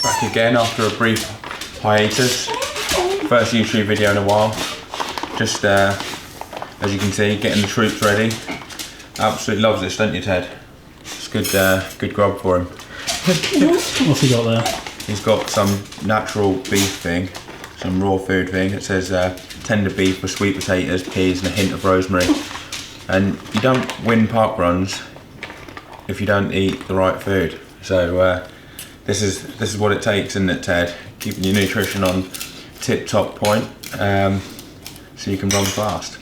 Back again after a brief hiatus. First YouTube video in a while. Just as you can see, getting the troops ready. Absolutely loves this, don't you, Ted? It's good grub for him. What's he got there? He's got some natural beef thing, some raw food thing. It says tender beef with sweet potatoes, peas and a hint of rosemary. And you don't win park runs if you don't eat the right food. So this is what it takes, isn't it, Ted? Keeping your nutrition on tip-top point so you can run fast.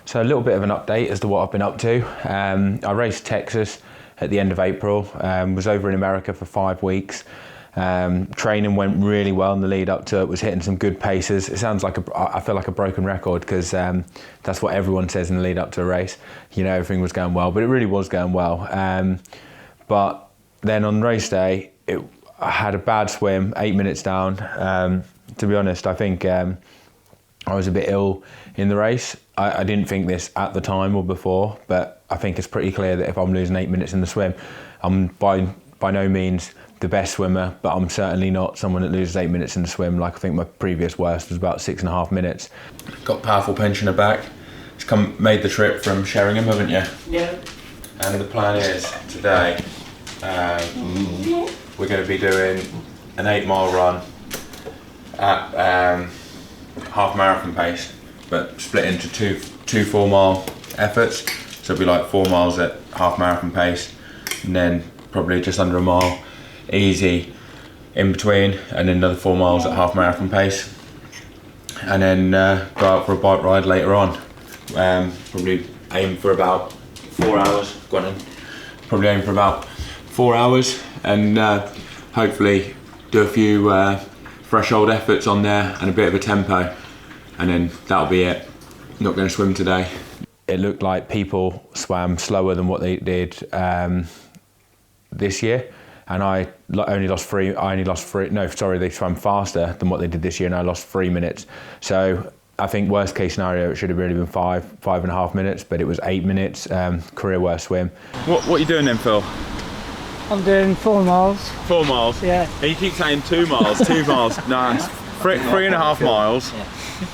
So a little bit of an update as to what I've been up to. I raced Texas at the end of April, was over in America for 5 weeks. Training went really well in the lead up to it, was hitting some good paces. It sounds like I feel like a broken record because that's what everyone says in the lead up to a race. You know, everything was going well, but it really was going well. But then on race day, I had a bad swim, 8 minutes down. To be honest, I think I was a bit ill in the race. I didn't think this at the time or before, but I think it's pretty clear that if I'm losing 8 minutes in the swim, I'm by no means the best swimmer, but I'm certainly not someone that loses 8 minutes in the swim. Like I think my previous worst was about 6.5 minutes. Got powerful pensioner back. It's made the trip from Sheringham, haven't you? Yeah. And the plan is today, we're going to be doing an 8-mile run at half marathon pace, but split into two 4-mile efforts. So it'll be like 4 miles at half marathon pace, and then probably just under a mile easy in between, and then another 4 miles at half marathon pace, and then go out for a bike ride later on. Probably aim for about 4 hours. Go on in. Probably aim for about 4 hours, and hopefully do a few threshold efforts on there and a bit of a tempo, and then that'll be it. Not going to swim today. It looked like people swam slower than what they did this year, and I only lost three. No, sorry, they swam faster than what they did this year, and I lost 3 minutes. So I think worst case scenario, it should have really been 5.5 minutes, but it was 8 minutes. Career worst swim. What are you doing then, Phil? I'm doing 4 miles. 4 miles? Yeah. And you keep saying 2 miles, 2 miles. No, it's 3.5 miles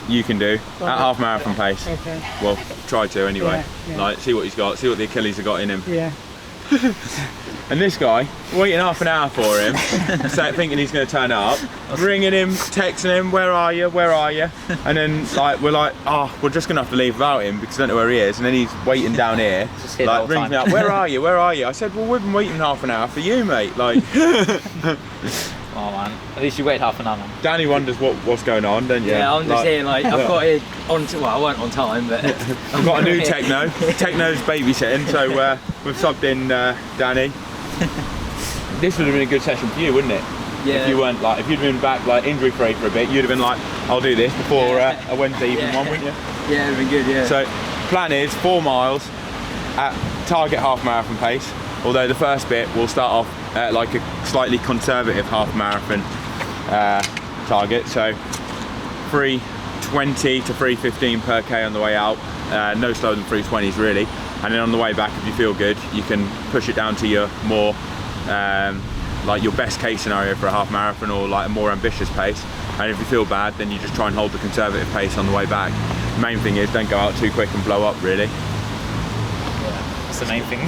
you can do at half marathon pace. Okay. Well, try to anyway. Yeah. Like, see what he's got, see what the Achilles have got in him. Yeah. And this guy, waiting half an hour for him, thinking he's going to turn up, ringing him, texting him, where are you, where are you? And then we're like, oh, we're just going to have to leave without him because I don't know where he is. And then he's waiting down here, like rings me up, where are you, where are you? I said, well, we've been waiting half an hour for you, mate. Like. Oh man, at least you waited half an hour. Danny wonders what's going on, don't you? Yeah, I'm just here like, I've got it on, well I weren't on time, but... I've got a new techno. Techno's babysitting, so we've subbed in Danny. This would have been a good session for you, wouldn't it? Yeah. If you weren't like, if you'd been back like injury free for a bit, you'd have been like, I'll do this before a Wednesday evening one, wouldn't you? Yeah, it'd been good, yeah. So, plan is 4 miles at target half marathon pace, although the first bit will start off at like a slightly conservative half marathon target, so 3:20 to 3:15 per K on the way out, no slower than 3:20s really, and then on the way back, if you feel good, you can push it down to your more like your best case scenario for a half marathon, or like a more ambitious pace, and if you feel bad, then you just try and hold the conservative pace on the way back. The main thing is don't go out too quick and blow up really. Yeah, that's the main thing.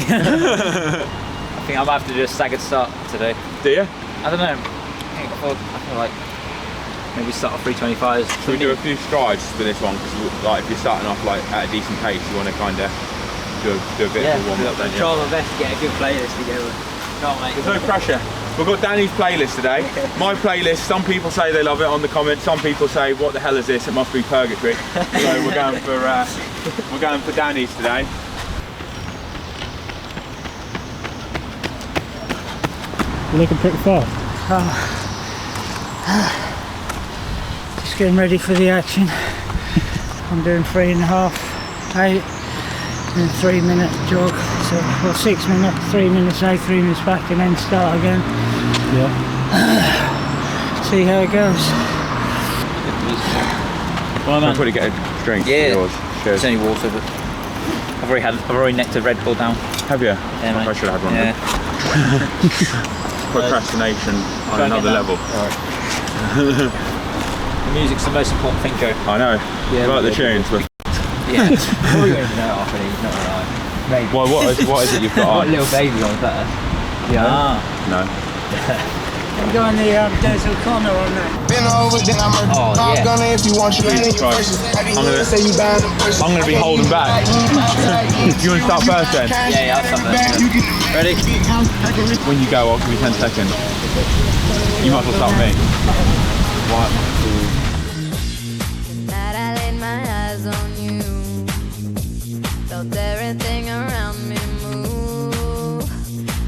I think I might have to do a staggered start today. Do you? I don't know. I feel like maybe start off 3:25s. Should we do a few strides for this one? Because like if you're starting off like at a decent pace, you want to kind of do a bit of a warm up, don't you? Try my best to get a good playlist together. Can't make. There's no pressure. We've got Danny's playlist today. My playlist. Some people say they love it on the comments. Some people say, "What the hell is this? It must be purgatory." So we're going for Danny's today. You're looking pretty fast. Just getting ready for the action. I'm doing 3.5, 8, and 3 minute jog. So, well, 6 minutes, 3 minutes out, 3 minutes back, and then start again. Yeah. See how it goes. Well, man. I'll probably get a drink. Yeah. Yours. Cheers. It's only water, but I've already necked a Red Bull down. Have you? Yeah, mate. I should have had one. Yeah. Procrastination on another level. The music's the most important thing, Joe. I know. Yeah, like the tunes, but yeah. Probably won't even know it after these, not alright. Maybe. well, what is it you've got What on? Little Baby on better. Yeah. No. I'm going the Denzel Connor on that. Oh, yeah. If you want, Jesus Christ. I'm gonna be holding back. You want to start first then? Yeah, I'll start first. Ready? When you go, I'll give you 10 seconds. You might as well start with me. 1, 2. Night I laid my eyes on you. Felt everything around me move.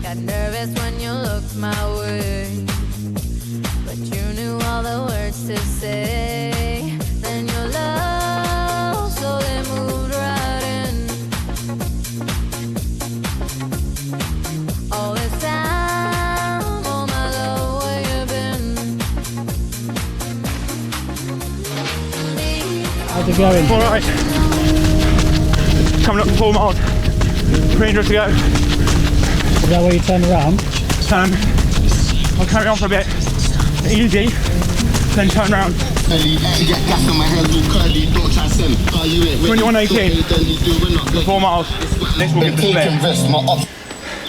Got nervous when you looked my way, but you knew all the words to say. Then your love slowly moved right in. All this time, oh my love, where you been? How's it going? Alright. Coming up to 4 miles. 300 to go. Is that where you turn around? I'll carry on for a bit. Easy. Then turn around. 21:18. 4 miles. This will give the split.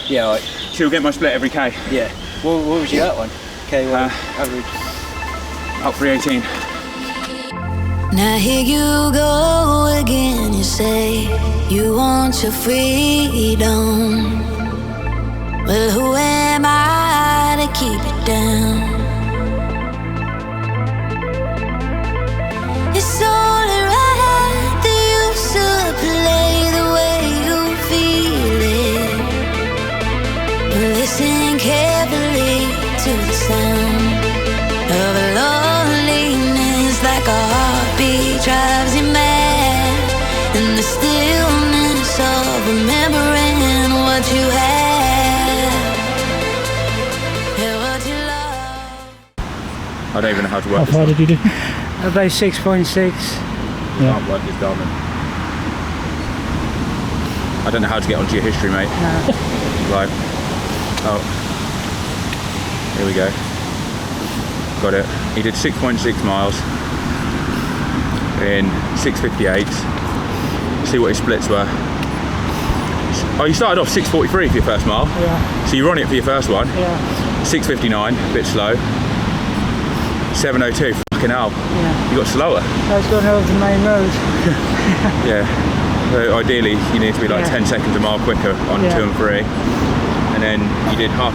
Yeah, right. So you'll get my split every K. Yeah. What was you at one? Okay, well, average. Up 3:18. Now here you go again, you say you want your freedom. Well, who am I to keep it down? It's only right that you should play the way you feel it. Listen carefully to the sound of loneliness, like a heartbeat drives you mad, and the stillness of remembering what you had and what you love. I don't even know how to How work this. far did you do? About 6.6. Yeah. Can't work this diamond. I don't know how to get onto your history, mate. No. Right. Oh. Here we go. Got it. He did 6.6 miles in 6:58. See what his splits were. Oh, you started off 6:43 for your first mile. Yeah, So you were on it for your first one. yeah, 6:59, a bit slow. 7:02, fucking hell. yeah. You got slower. I was going over the main road. Yeah. So ideally, you need to be like Yeah. 10 seconds a mile quicker on Yeah. 2 and 3. And then you did half,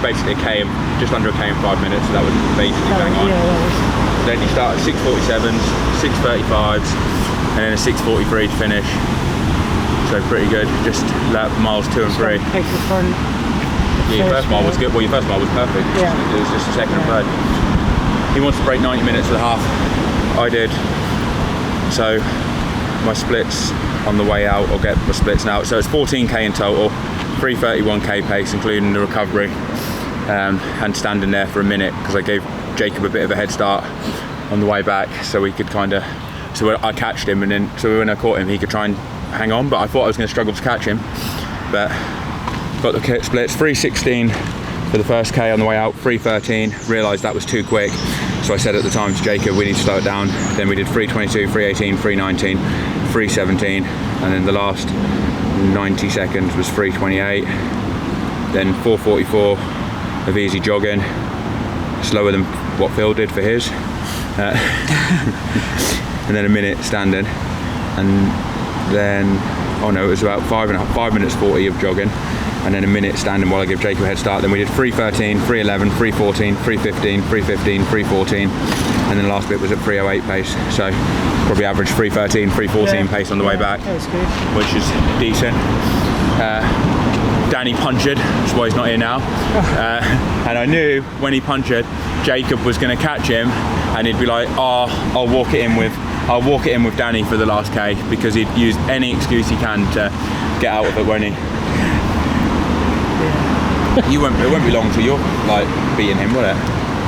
basically a K, just under a K in 5 minutes. So that was basically bang on. Yeah, that was. Then you start at 6:47s, 6:35s, and then a 6:43 to finish. So pretty good. Just lap miles 2 and 3. Pick the front. Yeah, your first mile was good. Well, your first mile was perfect. Yeah. It was just the second and third. He wants to break 90 minutes for the half. I did. So my splits on the way out, I'll get my splits now. So it's 14K in total, 3:31K pace, including the recovery, and standing there for a minute because I gave Jacob a bit of a head start on the way back, so we could kind of. So I catched him, and then so when I caught him, he could try and hang on. But I thought I was going to struggle to catch him, but got the kit splits. 3:16 for the first K on the way out, 3:13. Realised that was too quick, so I said at the time to Jacob, we need to slow it down. Then we did 3:22, 3:18, 3:19, 3:17, and then the last 90 seconds was 3:28. Then 4:44 of easy jogging, slower than what Phil did for his. And then a minute standing, and then oh no, it was about 5 minutes 40 of jogging, and then a minute standing while I give Jacob a head start. Then we did 3:13, 3:11, 3:14, 3:15, 3:15, 3:14, and then the last bit was at 3:08 pace. So probably average 3:13, 3:14 pace on the way back, That was good. which is decent. Danny punctured, that's why he's not here now. And I knew when he punctured, Jacob was going to catch him, and he'd be like, "Oh, I'll walk it in with Danny for the last K," because he'd use any excuse he can to get out of it, won't he? It won't be long till you're like beating him, will it?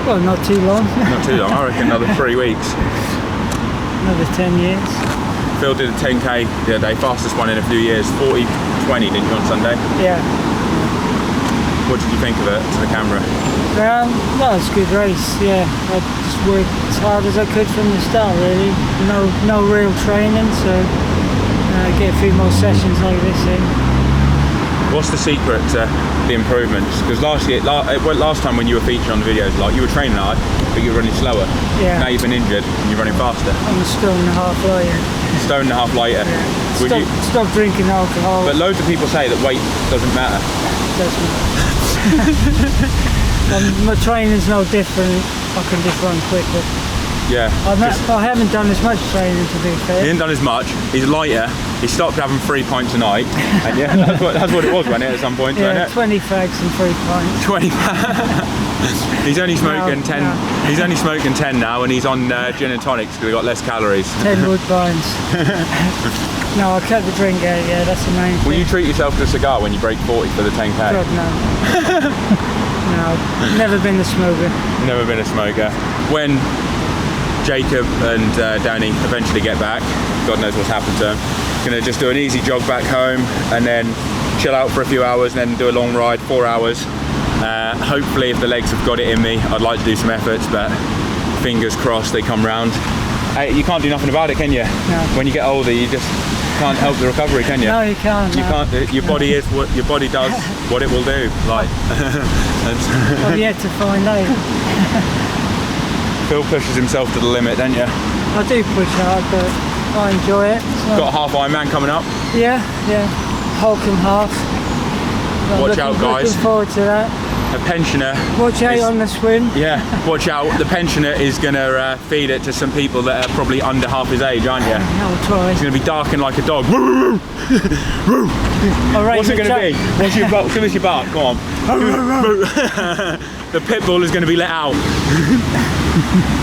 Well, not too long. Not too long. I reckon another 3 weeks. Another 10 years. Phil did a 10K the other day, fastest one in a few years, 40:20, didn't you, on Sunday? Yeah. What did you think of it to the camera? Well, it's a good race, yeah. I just worked as hard as I could from the start, really. No real training, so get a few more sessions like this in. What's the secret to the improvements? Because last time when you were featured on the videos, like you were training hard, but you were running slower. Yeah. Now you've been injured and you're running faster. I'm a stone and a half lighter. Stone and a half lighter. Yeah. Stop drinking alcohol. But loads of people say that weight doesn't matter. My training's no different. I can just run quicker. Yeah. I haven't done as much training, to be fair. He hasn't done as much. He's lighter. He stopped having 3 pints a night. And yeah, that's what it was, wasn't it, at some point? Yeah, 20 fags and 3 pints. 20. He's only smoking 10. No. He's only smoking 10 now, and he's on gin and tonics because we've got less calories. 10 woodbines. No, I cut the drink out. Yeah, that's the main thing. Will you treat yourself to a cigar when you break 40 for the 10k? God, no. No, never been a smoker. Never been a smoker. When Jacob and Danny eventually get back, God knows what's happened to them, gonna just do an easy jog back home and then chill out for a few hours and then do a long ride, 4 hours. Hopefully, if the legs have got it in me, I'd like to do some efforts, but fingers crossed they come round. You can't do nothing about it, can you? No. When you get older, you just can't help the recovery, can you? No, you can't. You can't. Your body is what your body does. What it will do. Like. I've yet to find out. Phil pushes himself to the limit, don't you? I do push hard, but I enjoy it. So. Got a half Ironman coming up. Yeah. Hulk and half. Watch out, guys. Looking forward to that. A pensioner. Watch out on the swim. Yeah, watch out. The pensioner is going to feed it to some people that are probably under half his age, aren't you? I'll try. It's going to be barking like a dog. What's it going to be? Give us your bark. Go on. The pit bull is going to be let out.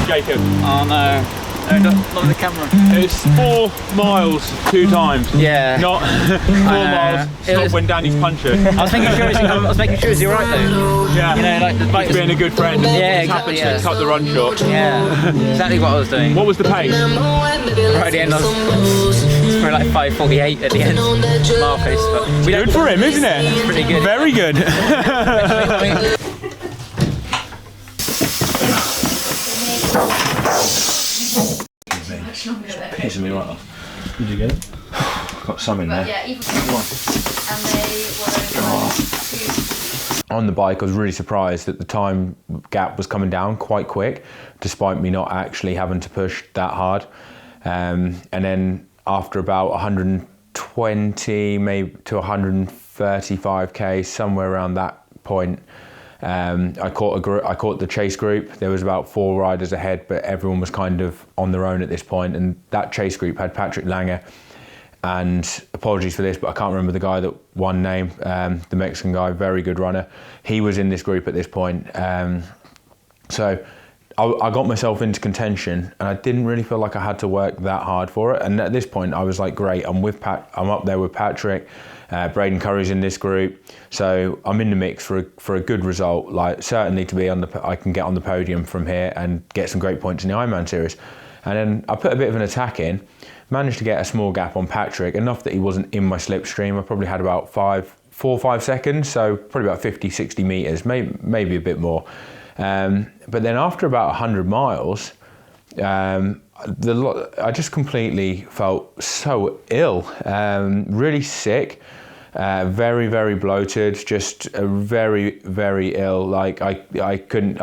Jacob. Oh no. No, not the camera. It's 4 miles 2 times. Yeah. Not 4 miles. Stop when Danny's punching. I was making sure it's right though. Yeah. You know, like the bike was being a good friend. Yeah, Just exactly. happened to cut the run short. Yeah. Exactly what I was doing. What was the pace? Right at the end, it's probably like 5:48 at the end. Mile pace, but we Good for him, isn't it? It's pretty good. Very good. Pissing me right off. Did you get it? Got some in there. Yeah, even and they were On the bike, I was really surprised that the time gap was coming down quite quick, despite me not actually having to push that hard. And then after about 120, maybe to 135k, somewhere around that point, I caught the chase group. There was about 4 riders ahead, but everyone was kind of on their own at this point. And that chase group had Patrick Langer, and apologies for this, but I can't remember the guy that won name, the Mexican guy, very good runner. He was in this group at this point. So I got myself into contention, and I didn't really feel like I had to work that hard for it. And at this point, I was like, great, I'm up there with Patrick. Braden Curry's in this group, so I'm in the mix for a good result. Like certainly to be I can get on the podium from here and get some great points in the Ironman series. And then I put a bit of an attack in, managed to get a small gap on Patrick, enough that he wasn't in my slipstream. I probably had about 4 or 5 seconds, so probably about 50, 60 meters, maybe a bit more. But then after about 100 miles, I just completely felt so ill, really sick, very, very bloated, just very, very ill. Like I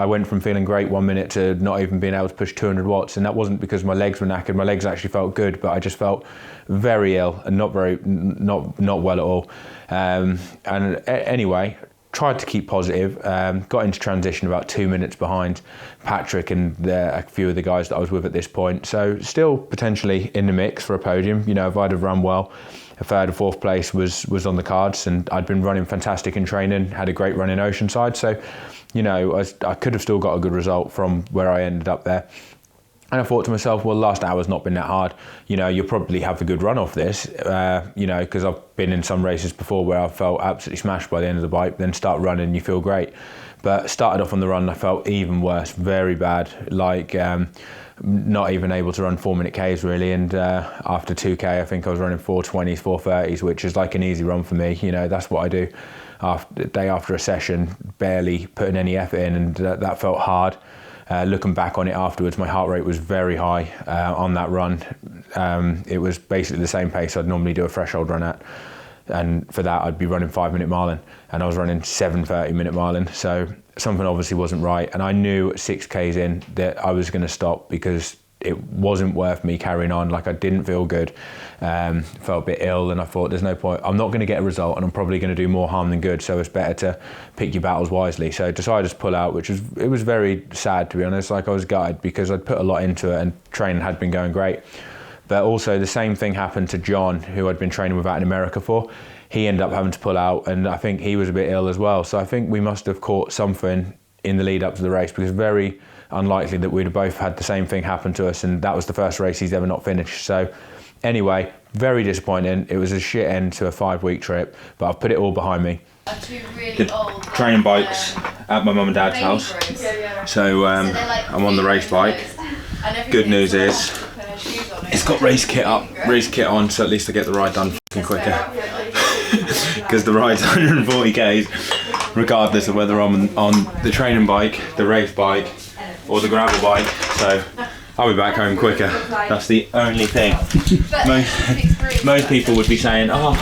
went from feeling great 1 minute to not even being able to push 200 watts. And that wasn't because my legs were knackered. My legs actually felt good, but I just felt very ill and not well at all. Anyway, tried to keep positive, got into transition about 2 minutes behind Patrick and a few of the guys that I was with at this point. So still potentially in the mix for a podium. You know, if I'd have run well, a 3rd or 4th place was on the cards, and I'd been running fantastic in training, had a great run in Oceanside. So, you know, I could have still got a good result from where I ended up there. And I thought to myself, well, last hour's not been that hard. You know, you'll probably have a good run off this, you know, because I've been in some races before where I felt absolutely smashed by the end of the bike, then start running, you feel great. But started off on the run, I felt even worse, very bad, like not even able to run 4-minute Ks really. And after 2K, I think I was running 4:20s, 4:30s, which is like an easy run for me. You know, that's what I do. day after a session, barely putting any effort in, and that felt hard. Looking back on it afterwards, my heart rate was very high on that run. It was basically the same pace I'd normally do a threshold run at. And for that, I'd be running 5-minute miling, and I was running 7:30-minute miling. So something obviously wasn't right. And I knew at 6Ks in that I was going to stop, because it wasn't worth me carrying on. Like, I didn't feel good, felt a bit ill, and I thought there's no point. I'm not going to get a result, and I'm probably going to do more harm than good. So it's better to pick your battles wisely. So I decided to pull out, it was very sad, to be honest. Like, I was gutted because I'd put a lot into it and training had been going great. But also the same thing happened to John, who I'd been training with out in America for. He ended up having to pull out, and I think he was a bit ill as well. So I think we must have caught something in the lead up to the race, because very unlikely that we'd have both had the same thing happen to us, and that was the first race he's ever not finished. So anyway, very disappointing. It was a shit end to a 5-week trip, but I've put it all behind me. The training bike's at my mum and dad's house, so I'm on the race bike. Good news is it's got race kit on, so at least I get the ride done quicker. Because the ride's 140 k's, regardless of whether I'm on the training bike, the race bike, or the gravel bike. So I'll be back home quicker. That's the only thing. Most people would be saying, "Oh,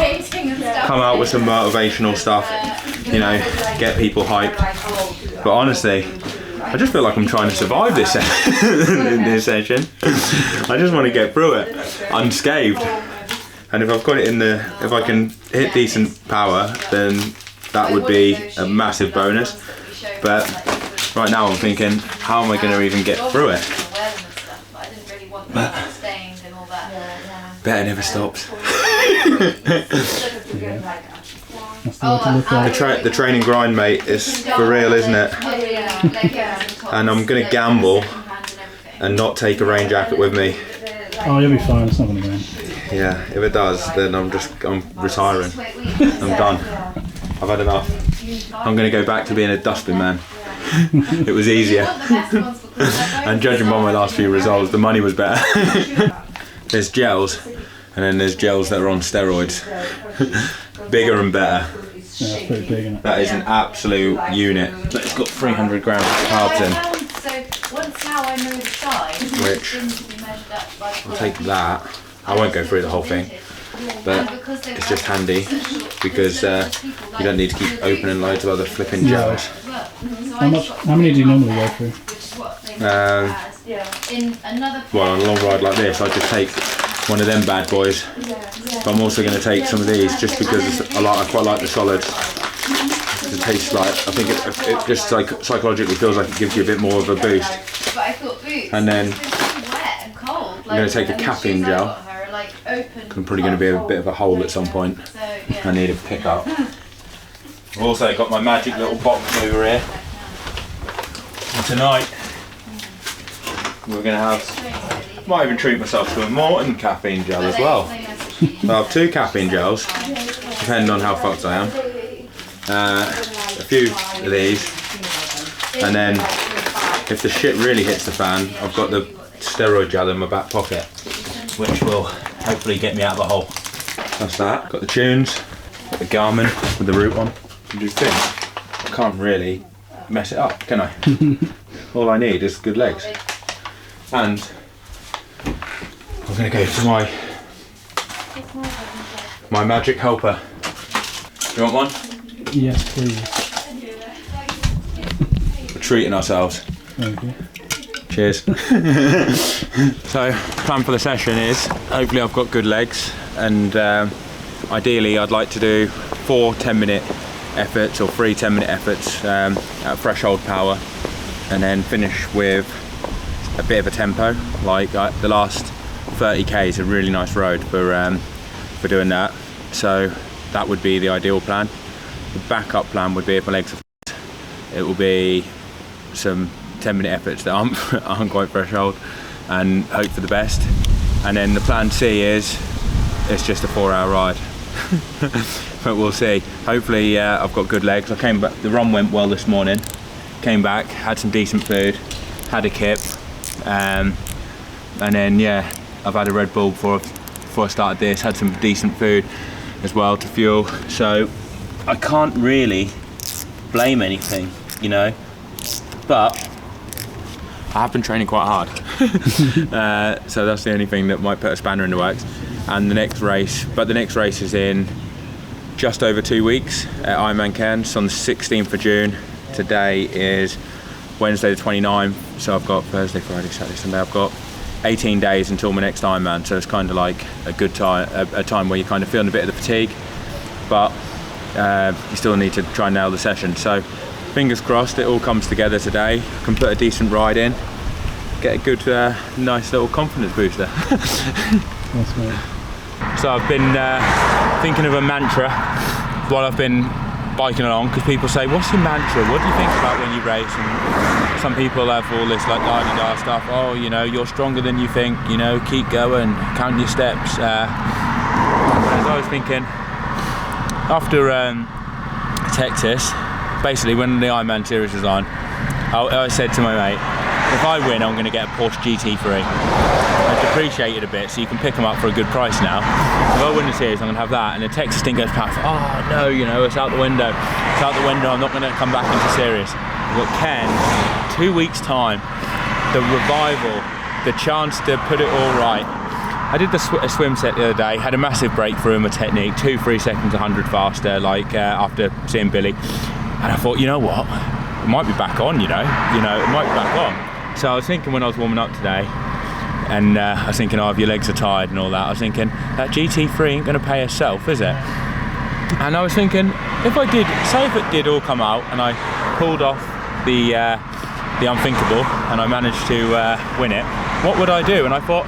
come out with some motivational stuff, you know, get people hyped." But honestly, I just feel like I'm trying to survive this this session. I just want to get through it unscathed. And if I've got it if I can hit decent power, then that would be a massive bonus. But right now I'm thinking, how am I going to even get through it? But better never stops. The training grind, mate, is for real, isn't it? And I'm going to gamble and not take a rain jacket with me. Oh, you'll be fine. It's not going to go in. Yeah, if it does, then I'm retiring. I'm done. I've had enough. I'm going to go back to being a dustbin man. It was easier. And judging by my last few results, the money was better. There's gels, and then there's gels that are on steroids. Bigger and better. Yeah, it's pretty big, isn't it? That is an absolute unit. It's got 300 grams of carbs in. Which, I'll take that. I won't go through the whole thing, but it's just handy because you don't need to keep opening loads of other flipping gels. How many do you normally go through? Well, on a long ride like this, I just take one of them bad boys. But I'm also going to take some of these just because I quite like the solids. It tastes like, I think it just psychologically feels like it gives you a bit more of a boost. And then I'm going to take a caffeine gel. I'm probably going to be a bit of a hole at some point. I need a pickup. I've also got my magic little box over here. And tonight we're going to have, might even treat myself to a Morton caffeine gel as well. So I have 2 caffeine gels, depending on how fucked I am. A few of these, and then if the shit really hits the fan, I've got the steroid gel in my back pocket, which will hopefully get me out of the hole. That's that. Got the tunes, got the Garmin with the route on. I can't really mess it up, can I? All I need is good legs. And I'm going to go to my magic helper. You want one? Yes, please. We're treating ourselves. Thank you. Cheers. So, plan for the session is, hopefully I've got good legs, and ideally I'd like to do 4 10-minute efforts or 3 10-minute efforts at threshold power, and then finish with a bit of a tempo. Like the last 30k is a really nice road for doing that. So that would be the ideal plan. The backup plan would be, if my legs are fit, it will be some 10-minute efforts that aren't quite threshold, and hope for the best. And then the plan C is, it's just a 4-hour ride. But we'll see. Hopefully I've got good legs. I came back, the run went well this morning. Came back, had some decent food, had a kip, and then yeah, I've had a Red Bull before I started this, had some decent food as well to fuel. So I can't really blame anything, you know, but I have been training quite hard. So that's the only thing that might put a spanner in the works. And the next race is in just over 2 weeks at Ironman CAIRNS on the 16th of June. Today is Wednesday the 29th, so I've got Thursday, Friday, Saturday, Sunday. I've got 18 days until my next Ironman, so it's kind of like a good time, a time where you're kind of feeling a bit of the fatigue, but you still need to try and nail the session. So fingers crossed it all comes together today. I can put a decent ride in, get a good, nice little confidence booster. That's great. So I've been thinking of a mantra while I've been biking along, because people say, what's your mantra? What do you think about when you race? And some people have all this like da-da-da stuff. Oh, you know, you're stronger than you think, you know, keep going, count your steps. Whereas I was thinking, after Texas, basically when the Ironman series was on, I said to my mate, if I win, I'm going to get a Porsche GT3. I depreciate it a bit, so you can pick them up for a good price now. If I win the series, I'm going to have that. And the Texas thing goes past, oh no, you know, it's out the window. It's out the window, I'm not going to come back into series. I've got Ken, 2 weeks time, the revival, the chance to put it all right. I did a swim set the other day, had a massive breakthrough in my technique, 2-3 seconds 100 faster, like after seeing Billy. And I thought, you know what, it might be back on, you know, it might be back on. So I was thinking when I was warming up today, and I was thinking, oh, if your legs are tired and all that, I was thinking, that GT3 ain't going to pay itself, is it? And I was thinking, if I did, say if it did all come out and I pulled off the unthinkable and I managed to win it, what would I do? And I thought,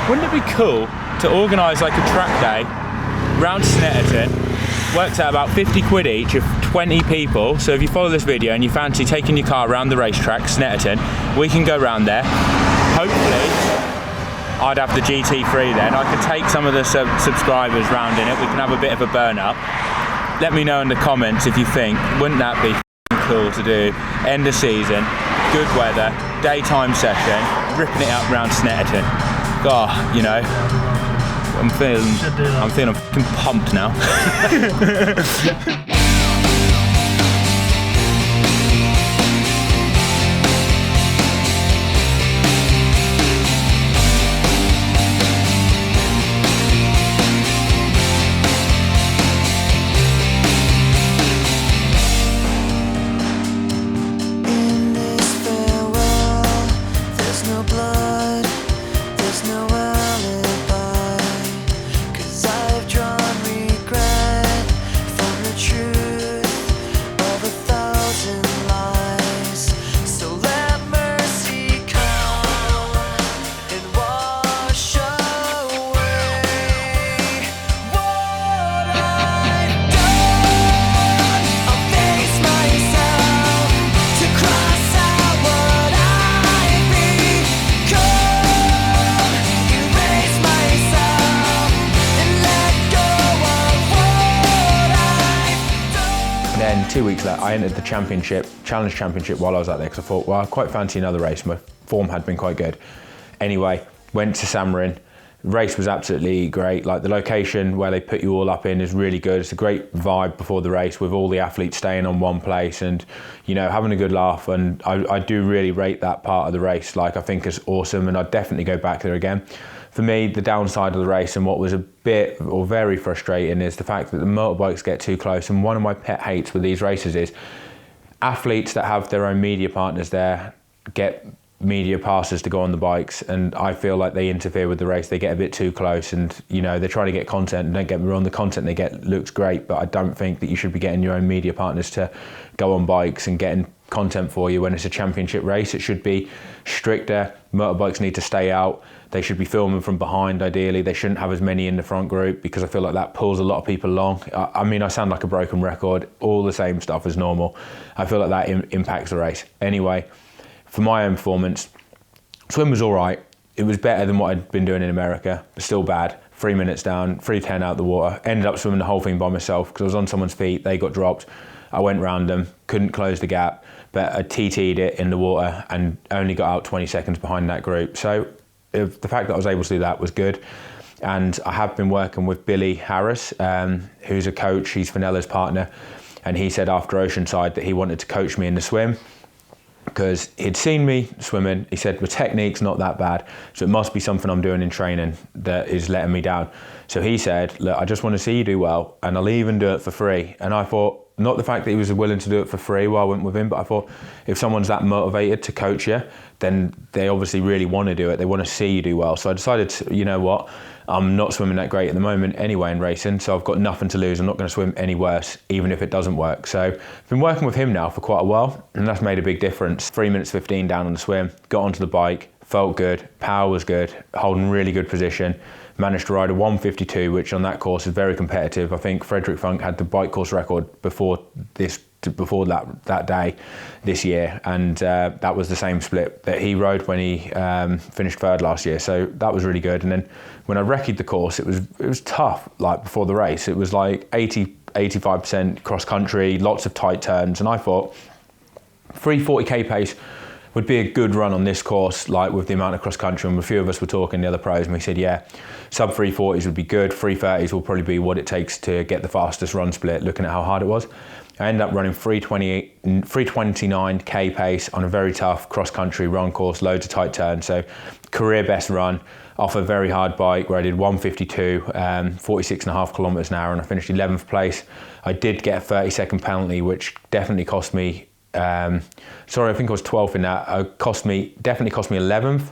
wouldn't it be cool to organise like a track day round Snetterton? Works out about 50 quid each of 20 people. So if you follow this video and you fancy taking your car around the racetrack, Snetterton, we can go round there. Hopefully, I'd have the GT3 then. I could take some of the subscribers round in it. We can have a bit of a burn up. Let me know in the comments if you think, wouldn't that be cool to do? End of season, good weather, daytime session, ripping it up around Snetterton. Oh, you know, I'm feeling fucking pumped now. Then 2 weeks later, I entered the challenge championship while I was out there, because I thought, well, I quite fancy another race. My form had been quite good. Anyway, went to Samorin. The race was absolutely great. Like, the location where they put you all up in is really good. It's a great vibe before the race, with all the athletes staying on one place and, you know, having a good laugh. And I do really rate that part of the race. Like, I think it's awesome, and I'd definitely go back there again. For me, the downside of the race, and what was a bit or very frustrating, is the fact that the motorbikes get too close. And one of my pet hates with these races is athletes that have their own media partners there get media passes to go on the bikes, and I feel like they interfere with the race. They get a bit too close, and, you know, they're trying to get content. And don't get me wrong, the content they get looks great, but I don't think that you should be getting your own media partners to go on bikes and getting content for you when it's a championship race. It should be stricter. Motorbikes need to stay out. They should be filming from behind, ideally. They shouldn't have as many in the front group, because I feel like that pulls a lot of people along. I mean, I sound like a broken record, all the same stuff as normal. I feel like that impacts the race. Anyway, for my own performance, swim was all right. It was better than what I'd been doing in America, but still bad. 3 minutes down, 3:10 out the water. Ended up swimming the whole thing by myself, because I was on someone's feet, they got dropped. I went round them, couldn't close the gap, but I TT'd it in the water and only got out 20 seconds behind that group. So the fact that I was able to do that was good. And I have been working with Billy Harris, who's a coach. He's Fenella's partner. And he said after Oceanside that he wanted to coach me in the swim because he'd seen me swimming. He said, the technique's not that bad, so it must be something I'm doing in training that is letting me down. So he said, look, I just want to see you do well, and I'll even do it for free. And I thought, not the fact that he was willing to do it for free while I went with him, but I thought, if someone's that motivated to coach you, then they obviously really want to do it. They want to see you do well. So I decided to, you know what, I'm not swimming that great at the moment anyway in racing, so I've got nothing to lose. I'm not going to swim any worse, even if it doesn't work. So I've been working with him now for quite a while, and that's made a big difference. 3 minutes 15 down on the swim, got onto the bike, felt good, power was good, holding really good position. Managed to ride a 152, which on that course is very competitive. I think Frederick Funk had the bike course record before that day this year, and that was the same split that he rode when he finished third last year. So that was really good. And then when I recce'd the course, it was tough. Like before the race, it was like 85% cross country, lots of tight turns, and I thought 340k pace would be a good run on this course, like with the amount of cross country. And a few of us were talking, the other pros, and we said, yeah, sub 340s would be good. 330s will probably be what it takes to get the fastest run split, looking at how hard it was. I ended up running 329k pace on a very tough cross country run course, loads of tight turns. So career best run off a very hard bike where I did 152, 46.5 kilometers an hour, and I finished 11th place. I did get a 30-second penalty, which definitely cost me, I think I was 12th in that. Definitely cost me 11th,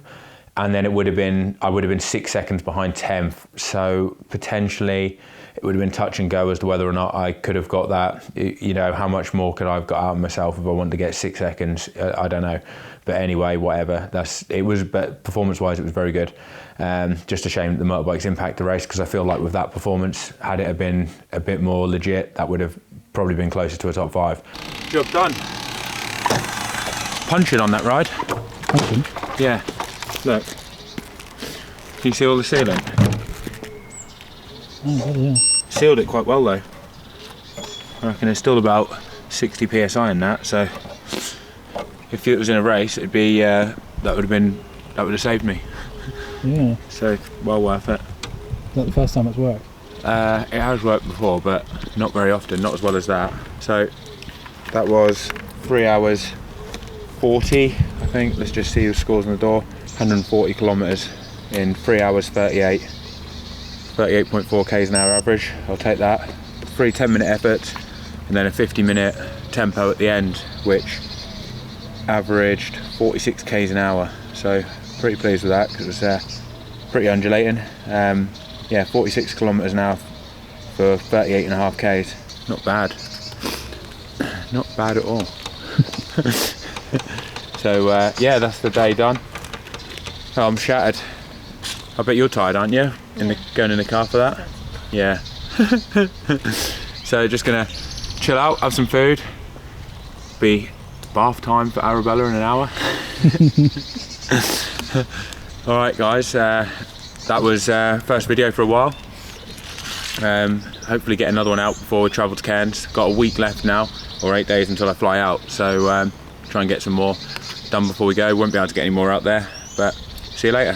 and then I would have been 6 seconds behind 10th. So potentially it would have been touch and go as to whether or not I could have got that. You know, how much more could I have got out of myself if I wanted to get 6 seconds? I don't know. But anyway, whatever. But performance-wise, it was very good. Just a shame that the motorbikes impact the race, because I feel like with that performance, had it have been a bit more legit, that would have probably been closer to a top 5. Job done. Punching on that ride. Punching? Yeah. Look. Can you see all the sealing? Oh, bloody hell. Sealed it quite well though. I reckon there's still about 60 psi in that, so if it was in a race, it'd be that would have saved me. Yeah. So well worth it. Is that the first time it's worked? It has worked before, but not very often, not as well as that. So that was 3 hours 40, I think. Let's just see the scores on the door. 140 kilometers in 3 hours 38. 38.4 k's an hour average. I'll take that. 3 10-minute efforts, and then a 50-minute tempo at the end, which averaged 46 k's an hour. So pretty pleased with that, because it was pretty undulating. Yeah, 46 kilometers an hour for 38.5 k's. Not bad. Not bad at all. So yeah, that's the day done. Oh, I'm shattered. I bet you're tired, aren't you? Going in the car for that? Yeah. So just gonna chill out, have some food. Be bath time for Arabella in an hour. All right, guys. That was first video for a while. Hopefully get another one out before we travel to Cairns. Got a week left now, or 8 days until I fly out. So try and get some more done before we go. Won't be able to get any more out there, but see you later.